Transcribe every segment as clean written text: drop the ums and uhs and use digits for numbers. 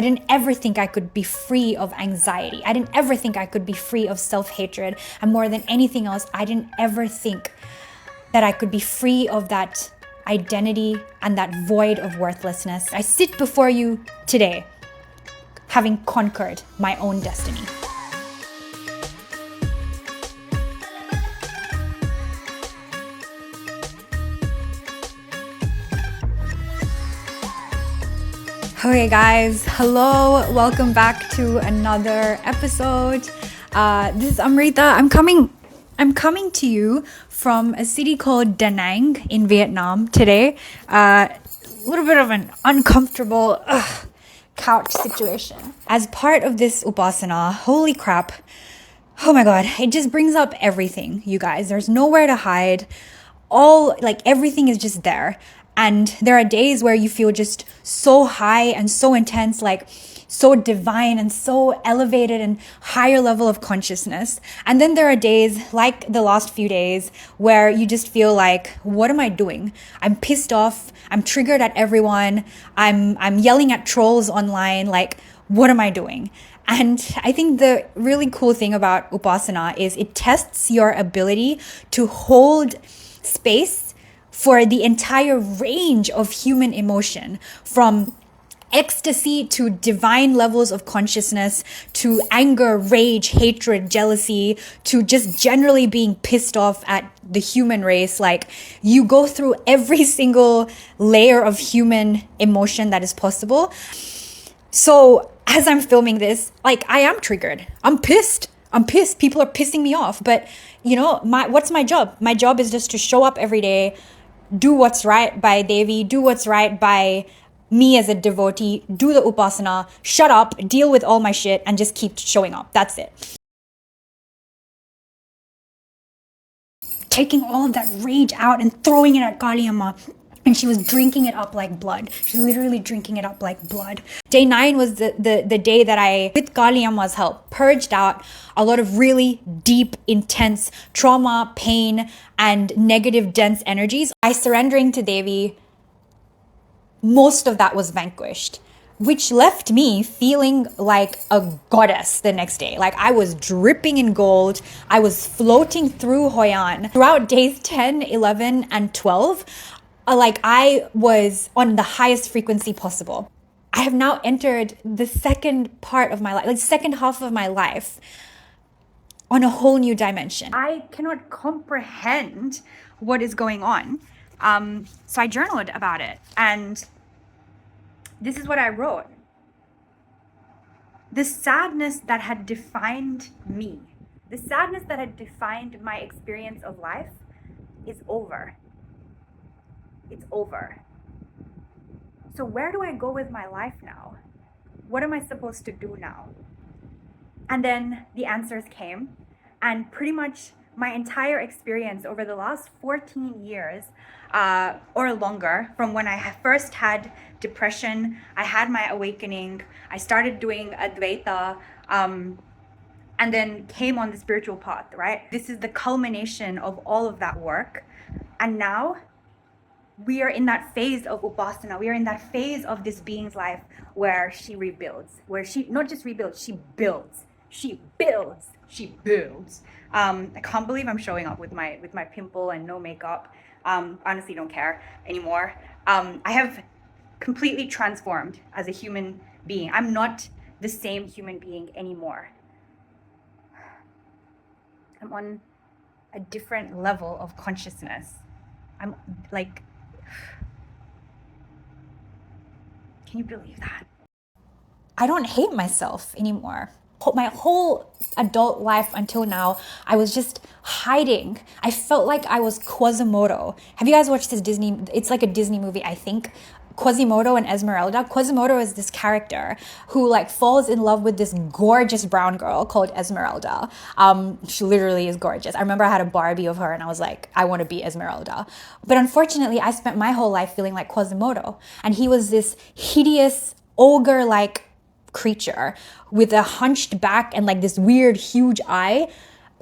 I didn't ever think I could be free of anxiety. I didn't ever think I could be free of self-hatred. And more than anything else, I didn't ever think that I could be free of that identity and that void of worthlessness. I sit before you today, having conquered my own destiny. Okay guys, hello, welcome back to another episode. This is Amritha. I'm coming to you from a city called Da Nang in Vietnam today. A little bit of an uncomfortable couch situation. As part of this Upasana, holy crap, oh my god, it just brings up everything, you guys. There's nowhere to hide. Everything is just there. And there are days where you feel just so high and so intense, like so divine and so elevated and higher level of consciousness. And then there are days like the last few days where you just feel like, what am I doing? I'm pissed off. I'm triggered at everyone. I'm yelling at trolls online. Like, what am I doing? And I think the really cool thing about Upasana is it tests your ability to hold space for the entire range of human emotion, from ecstasy to divine levels of consciousness, to anger, rage, hatred, jealousy, to just generally being pissed off at the human race. Like, you go through every single layer of human emotion that is possible. So as I'm filming this, like, I am triggered. I'm pissed. People are pissing me off. But you know, what's my job? My job is just to show up every day, do what's right by Devi, do what's right by me as a devotee, do the Upasana, shut up, deal with all my shit, and just keep showing up. That's it. Taking all of that rage out and throwing it at Kali Amma. And she was drinking it up like blood. She was literally drinking it up like blood. Day 9 was the day that I, with Kali Amma's help, purged out a lot of really deep, intense trauma, pain, and negative, dense energies. By surrendering to Devi, most of that was vanquished, which left me feeling like a goddess the next day. Like, I was dripping in gold. I was floating through Hoi An. Throughout days 10, 11, and 12, I was on the highest frequency possible. I have now entered the second part of my life, second half of my life, on a whole new dimension. I cannot comprehend what is going on. So I journaled about it, and this is what I wrote. The sadness that had defined me, the sadness that had defined my experience of life is over. It's over. So where do I go with my life now? What am I supposed to do now? And then the answers came, and pretty much my entire experience over the last 14 years or longer, from when I first had depression, I had my awakening, I started doing Advaita, and then came on the spiritual path, right? This is the culmination of all of that work. And now we are in that phase of Upasana. We are in that phase of this being's life where she rebuilds, where she not just rebuilds, she builds. She builds. She builds. I can't believe I'm showing up with my pimple and no makeup. Honestly, don't care anymore. I have completely transformed as a human being. I'm not the same human being anymore. I'm on a different level of consciousness. I'm like, can you believe that? I don't hate myself anymore. My whole adult life until now, I was just hiding. I felt like I was Quasimodo. Have you guys watched this Disney? It's like a Disney movie, I think. Quasimodo and Esmeralda. Quasimodo is this character who falls in love with this gorgeous brown girl called Esmeralda. She literally is gorgeous. I remember I had a Barbie of her and I was like, I want to be Esmeralda. But unfortunately, I spent my whole life feeling like Quasimodo. And he was this hideous ogre-like creature with a hunched back and this weird huge eye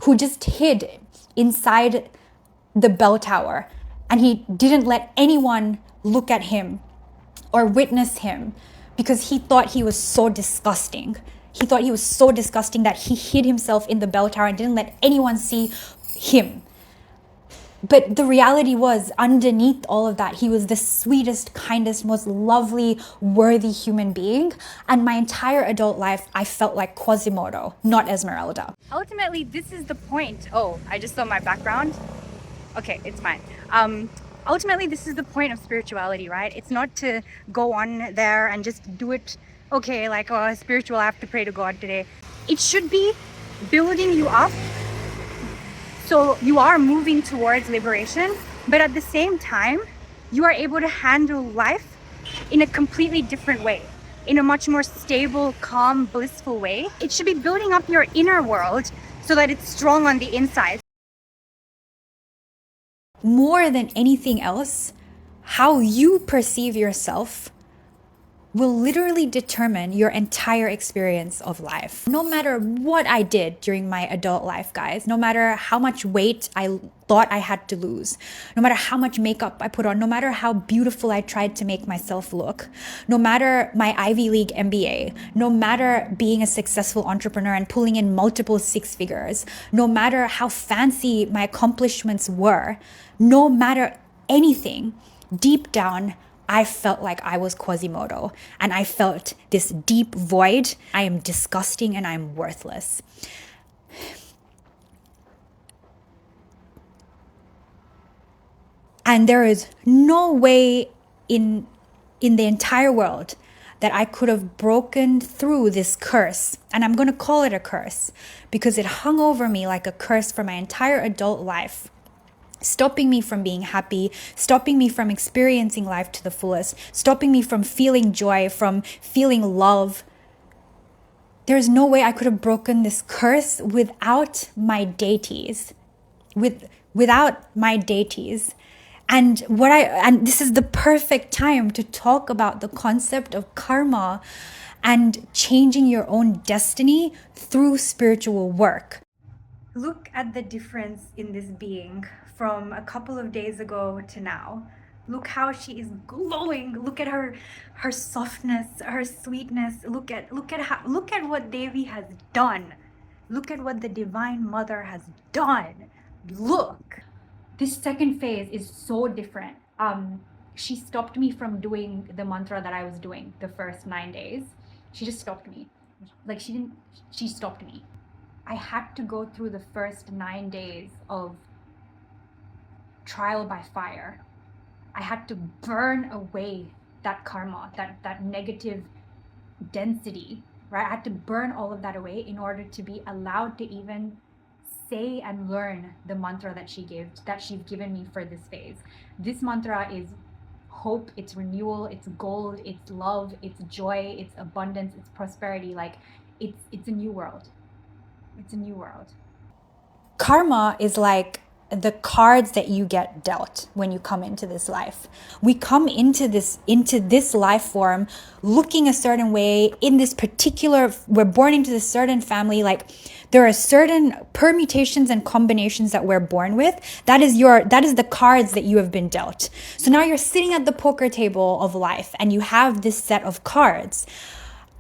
who just hid inside the bell tower. And he didn't let anyone look at him or witness him because he thought he was so disgusting. He thought he was so disgusting that he hid himself in the bell tower and didn't let anyone see him. But the reality was, underneath all of that, he was the sweetest, kindest, most lovely, worthy human being. And my entire adult life, I felt like Quasimodo, not Esmeralda. Ultimately, this is the point. Oh, I just saw my background. Okay, it's fine. Ultimately, this is the point of spirituality, right? It's not to go on there and just do it, okay, like, oh, spiritual, I have to pray to God today. It should be building you up, so you are moving towards liberation, but at the same time, you are able to handle life in a completely different way, in a much more stable, calm, blissful way. It should be building up your inner world so that it's strong on the inside. More than anything else, how you perceive yourself will literally determine your entire experience of life. No matter what I did during my adult life, guys, no matter how much weight I thought I had to lose, no matter how much makeup I put on, no matter how beautiful I tried to make myself look, no matter my Ivy League MBA, no matter being a successful entrepreneur and pulling in multiple six figures, no matter how fancy my accomplishments were, no matter anything, deep down, I felt like I was Quasimodo, and I felt this deep void. I am disgusting and I'm worthless. And there is no way in the entire world that I could have broken through this curse. And I'm going to call it a curse because it hung over me like a curse for my entire adult life, stopping me from being happy, stopping me from experiencing life to the fullest, stopping me from feeling joy, from feeling love. There's no way I could have broken this curse without my deities, without my deities. And this is the perfect time to talk about the concept of karma and changing your own destiny through spiritual work. Look at the difference in this being from a couple of days ago to now. Look how she is glowing. Look at her softness, her sweetness. Look at what Devi has done. Look at what the Divine Mother has done. Look. This second phase is so different. She stopped me from doing the mantra that I was doing the first 9 days. She just stopped me. She stopped me. I had to go through the first 9 days of trial by fire. I had to burn away that karma, that negative density, right? I had to burn all of that away in order to be allowed to even say and learn the mantra that she's given me for this phase. This mantra is hope, it's renewal, it's gold, it's love, it's joy, it's abundance, it's prosperity. Like it's a new world. It's a new world. Karma is like the cards that you get dealt when you come into this life. We come into this life form looking a certain way in this particular, we're born into this certain family. Like there are certain permutations and combinations that we're born with. That is the cards that you have been dealt. So now you're sitting at the poker table of life and you have this set of cards.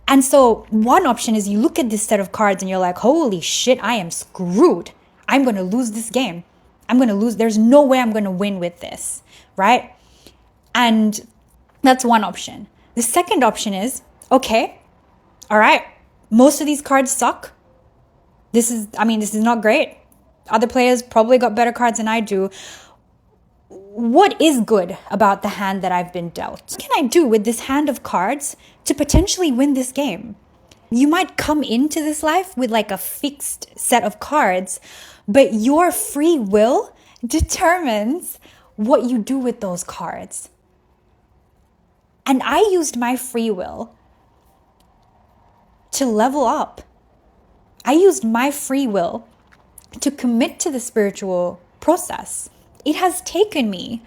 And so one option is you look at this set of cards and you're like, holy shit, I am screwed. I'm going to lose this game. I'm going to lose. There's no way I'm going to win with this, right? And that's one option. The second option is, okay, all right, most of these cards suck. This is not great. Other players probably got better cards than I do. What is good about the hand that I've been dealt? What can I do with this hand of cards to potentially win this game? You might come into this life with like a fixed set of cards, but your free will determines what you do with those cards. And I used my free will to level up. I used my free will to commit to the spiritual process. It has taken me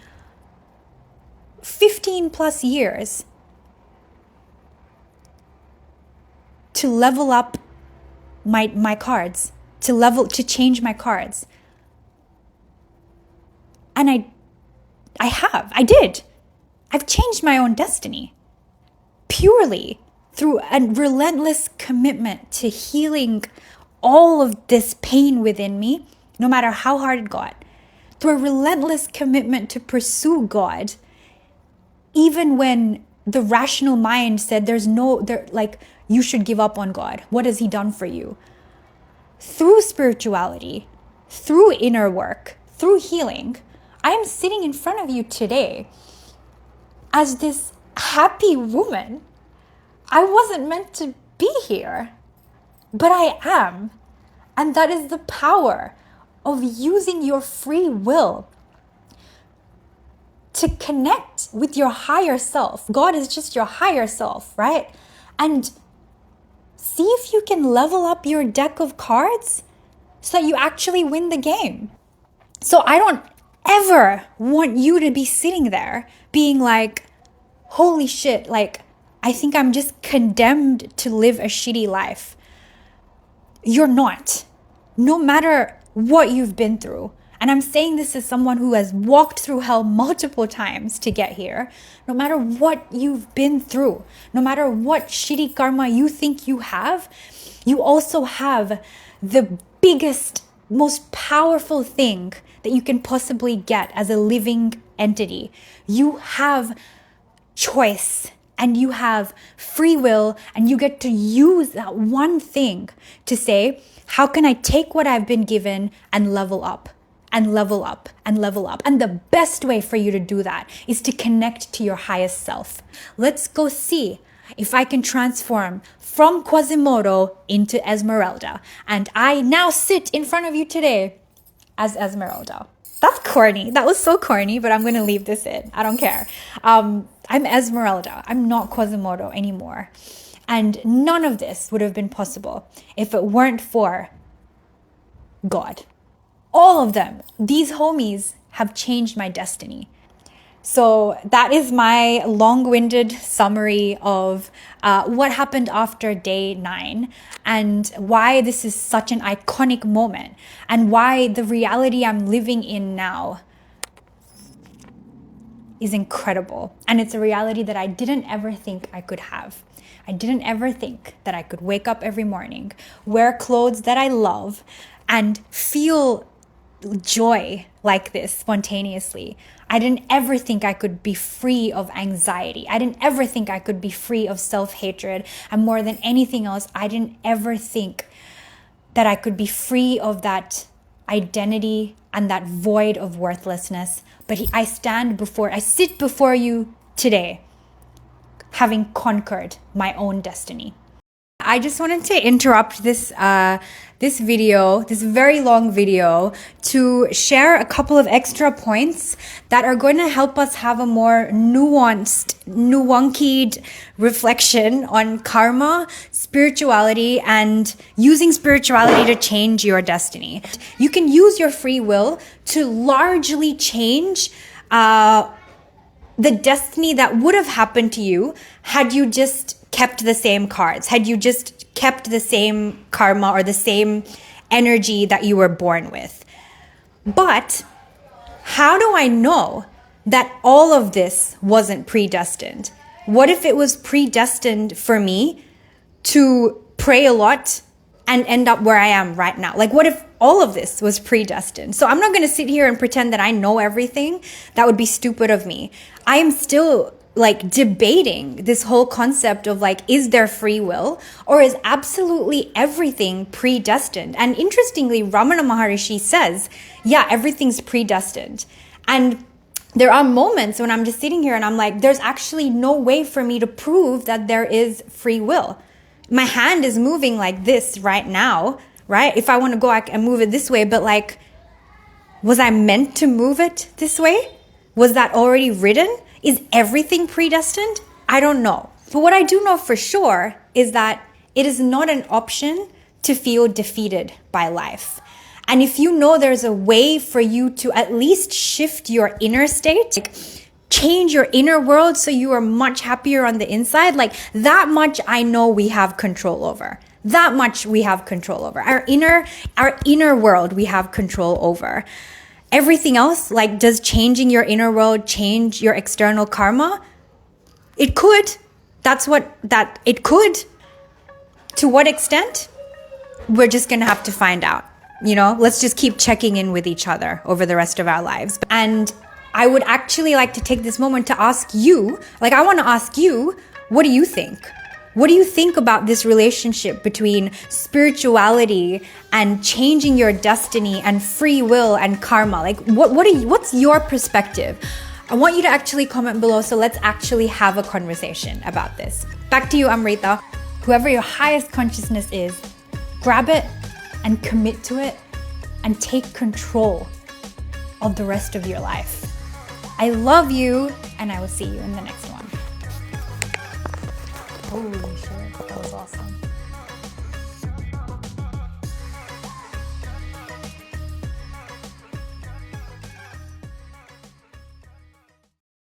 15 plus years to level up my cards, to change my cards. And I did. I've changed my own destiny. purely through a relentless commitment to healing all of this pain within me, no matter how hard it got, through a relentless commitment to pursue God, even when the rational mind said you should give up on God. What has he done for you? Through spirituality, through inner work, through healing, I am sitting in front of you today as this happy woman. I wasn't meant to be here, but I am. And that is the power of using your free will to connect with your higher self. God is just your higher self, right? And see if you can level up your deck of cards so that you actually win the game. So I don't ever want you to be sitting there being like, holy shit, like, I think I'm just condemned to live a shitty life. You're not. No matter what you've been through. And I'm saying this as someone who has walked through hell multiple times to get here. No matter what you've been through, no matter what shitty karma you think you have, you also have the biggest, most powerful thing that you can possibly get as a living entity. You have choice and you have free will, and you get to use that one thing to say, how can I take what I've been given and level up? And level up and level up. And the best way for you to do that is to connect to your highest self. Let's go see if I can transform from Quasimodo into Esmeralda. And I now sit in front of you today as Esmeralda. That's corny. That was so corny, but I'm going to leave this in. I don't care. I'm Esmeralda. I'm not Quasimodo anymore. And none of this would have been possible if it weren't for God. All of them, these homies, have changed my destiny. So that is my long-winded summary of what happened after day 9 and why this is such an iconic moment and why the reality I'm living in now is incredible. And it's a reality that I didn't ever think I could have. I didn't ever think that I could wake up every morning, wear clothes that I love, and feel joy like this spontaneously. I didn't ever think I could be free of anxiety. I didn't ever think I could be free of self-hatred. And more than anything else, I didn't ever think that I could be free of that identity and that void of worthlessness. But I sit before you today, having conquered my own destiny. I just wanted to interrupt this video, this very long video, to share a couple of extra points that are going to help us have a more nuanced, nuankied reflection on karma, spirituality, and using spirituality to change your destiny. You can use your free will to largely change the destiny that would have happened to you had you just kept the same cards, had you just kept the same karma or the same energy that you were born with. But how do I know that all of this wasn't predestined? What if it was predestined for me to pray a lot and end up where I am right now? Like, what if all of this was predestined? So I'm not going to sit here and pretend that I know everything. That would be stupid of me. I am still debating this whole concept of is there free will, or is absolutely everything predestined? And interestingly, Ramana Maharishi says, yeah, everything's predestined. And there are moments when I'm just sitting here and I'm like, there's actually no way for me to prove that there is free will. My hand is moving like this right now, right? If I want to go, I can move it this way, but was I meant to move it this way? Was that already written? Is everything predestined? I don't know. But what I do know for sure is that it is not an option to feel defeated by life. And if you know there's a way for you to at least shift your inner state, change your inner world so you are much happier on the inside, that much I know we have control over. That much we have control over. Our inner world we have control over. Everything else, does changing your inner world change your external karma? It could, that it could. To what extent? We're just gonna have to find out. Let's just keep checking in with each other over the rest of our lives. And I would actually like to take this moment to ask you, I want to ask you, what do you think? What do you think about this relationship between spirituality and changing your destiny and free will and karma? What's your perspective? I want you to actually comment below, so let's actually have a conversation about this. Back to you, Amritha. Whoever your highest consciousness is, grab it and commit to it and take control of the rest of your life. I love you, and I will see you in the next one. Holy shit, that was awesome.